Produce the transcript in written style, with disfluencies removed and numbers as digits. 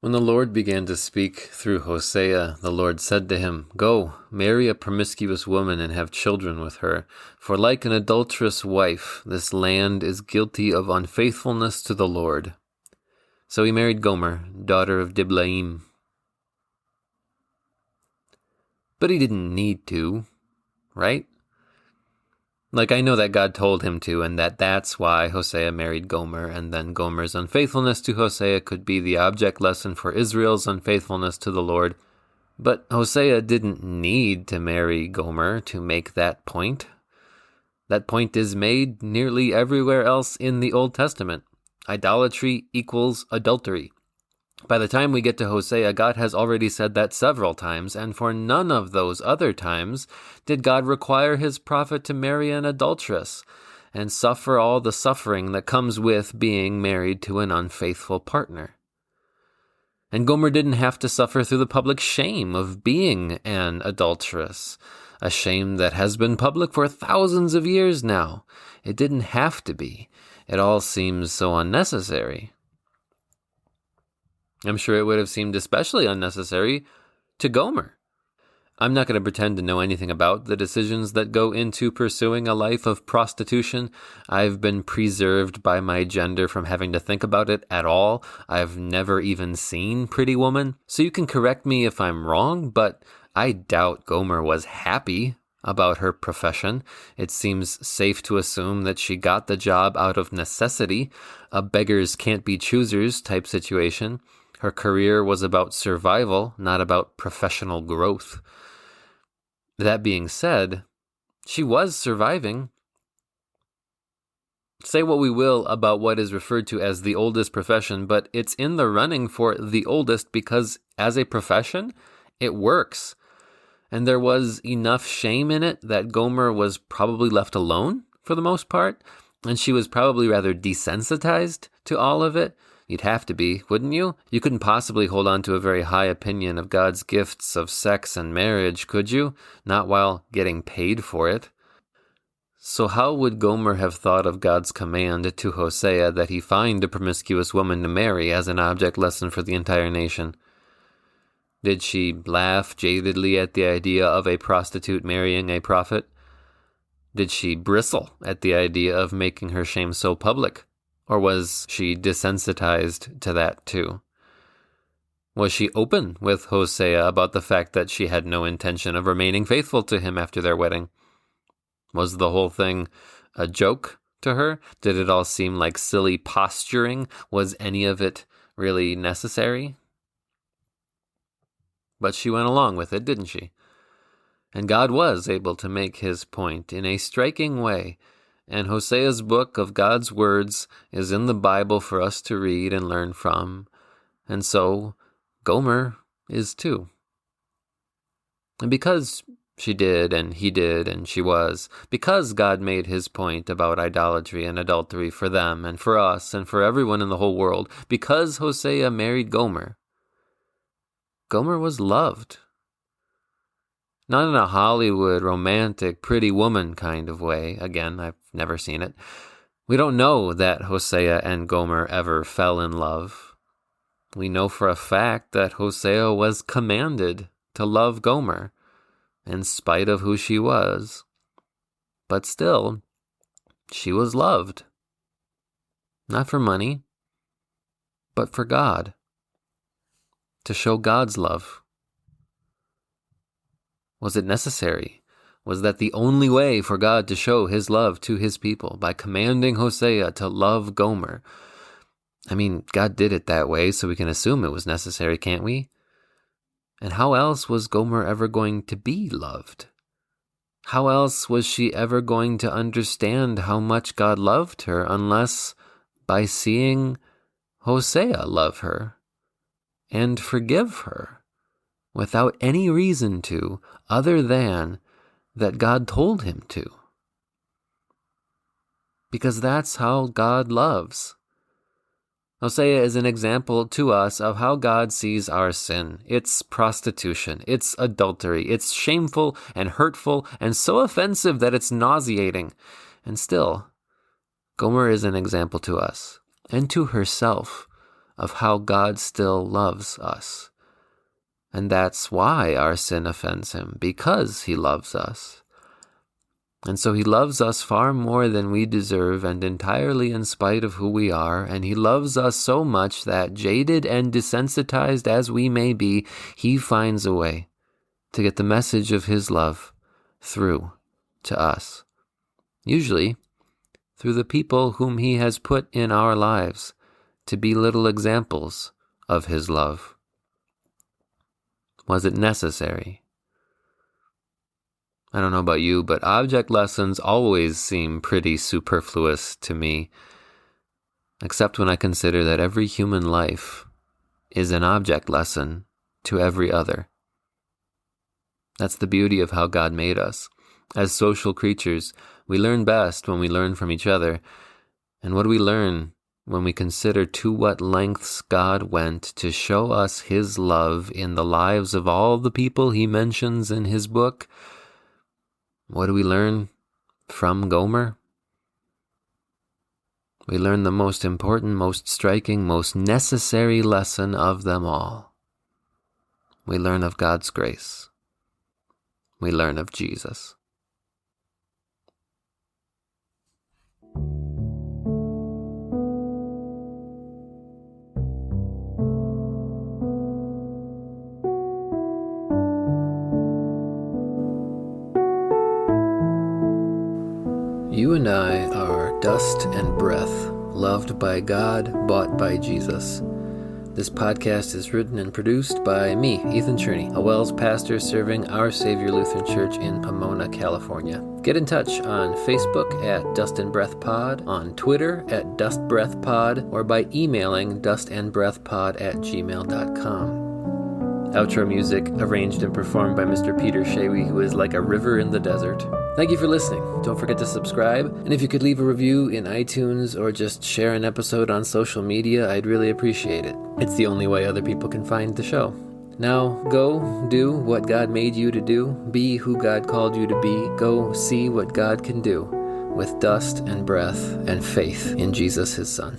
When the Lord began to speak through Hosea, the Lord said to him, "Go, marry a promiscuous woman and have children with her, for like an adulterous wife, this land is guilty of unfaithfulness to the Lord." So he married Gomer, daughter of Diblaim. But he didn't need to, right? I know that God told him to, and that's why Hosea married Gomer, and then Gomer's unfaithfulness to Hosea could be the object lesson for Israel's unfaithfulness to the Lord. But Hosea didn't need to marry Gomer to make that point. That point is made nearly everywhere else in the Old Testament. Idolatry equals adultery. By the time we get to Hosea, God has already said that several times, and for none of those other times did God require his prophet to marry an adulteress and suffer all the suffering that comes with being married to an unfaithful partner. And Gomer didn't have to suffer through the public shame of being an adulteress, a shame that has been public for thousands of years now. It didn't have to be. It all seems so unnecessary. I'm sure it would have seemed especially unnecessary to Gomer. I'm not going to pretend to know anything about the decisions that go into pursuing a life of prostitution. I've been preserved by my gender from having to think about it at all. I've never even seen Pretty Woman. So you can correct me if I'm wrong, but I doubt Gomer was happy about her profession. It seems safe to assume that she got the job out of necessity, a beggars can't be choosers type situation. Her career was about survival, not about professional growth. That being said, she was surviving. Say what we will about what is referred to as the oldest profession, but it's in the running for the oldest because as a profession, it works. And there was enough shame in it that Gomer was probably left alone for the most part, and she was probably rather desensitized to all of it. You'd have to be, wouldn't you? You couldn't possibly hold on to a very high opinion of God's gifts of sex and marriage, could you? Not while getting paid for it. So how would Gomer have thought of God's command to Hosea that he find a promiscuous woman to marry as an object lesson for the entire nation? Did she laugh jadedly at the idea of a prostitute marrying a prophet? Did she bristle at the idea of making her shame so public? Or was she desensitized to that too? Was she open with Hosea about the fact that she had no intention of remaining faithful to him after their wedding? Was the whole thing a joke to her? Did it all seem like silly posturing? Was any of it really necessary? But she went along with it, didn't she? And God was able to make his point in a striking way. And Hosea's book of God's words is in the Bible for us to read and learn from. And so Gomer is too. And because she did and he did and she was, because God made his point about idolatry and adultery for them and for us and for everyone in the whole world, because Hosea married Gomer, Gomer was loved. Not in a Hollywood, romantic, pretty woman kind of way. Again, I've never seen it. We don't know that Hosea and Gomer ever fell in love. We know for a fact that Hosea was commanded to love Gomer, in spite of who she was. But still, she was loved. Not for money, but for God. To show God's love. Was it necessary? Was that the only way for God to show his love to his people, by commanding Hosea to love Gomer? I mean, God did it that way, so we can assume it was necessary, can't we? And how else was Gomer ever going to be loved? How else was she ever going to understand how much God loved her unless by seeing Hosea love her and forgive her? Without any reason to, other than that God told him to. Because that's how God loves. Hosea is an example to us of how God sees our sin. It's prostitution, it's adultery, it's shameful and hurtful and so offensive that it's nauseating. And still, Gomer is an example to us and to herself of how God still loves us. And that's why our sin offends him, because he loves us. And so he loves us far more than we deserve and entirely in spite of who we are. And he loves us so much that, jaded and desensitized as we may be, he finds a way to get the message of his love through to us. Usually through the people whom he has put in our lives to be little examples of his love. Was it necessary? I don't know about you, but object lessons always seem pretty superfluous to me, except when I consider that every human life is an object lesson to every other. That's the beauty of how God made us. As social creatures, we learn best when we learn from each other. And what do we learn when we consider to what lengths God went to show us his love in the lives of all the people he mentions in his book? What do we learn from Gomer? We learn the most important, most striking, most necessary lesson of them all. We learn of God's grace. We learn of Jesus. You and I are dust and breath, loved by God, bought by Jesus. This podcast is written and produced by me, Ethan Cherney, a WELS pastor serving Our Savior Lutheran Church in Pomona, California. Get in touch on Facebook at Dust and Breath Pod, on Twitter at Dust Breath Pod, or by emailing dustandbreathpod@gmail.com. Outro music arranged and performed by Mr. Peter Shawy, who is like a river in the desert. Thank you for listening. Don't forget to subscribe. And if you could leave a review in iTunes or just share an episode on social media, I'd really appreciate it. It's the only way other people can find the show. Now, go do what God made you to do. Be who God called you to be. Go see what God can do with dust and breath and faith in Jesus, his Son.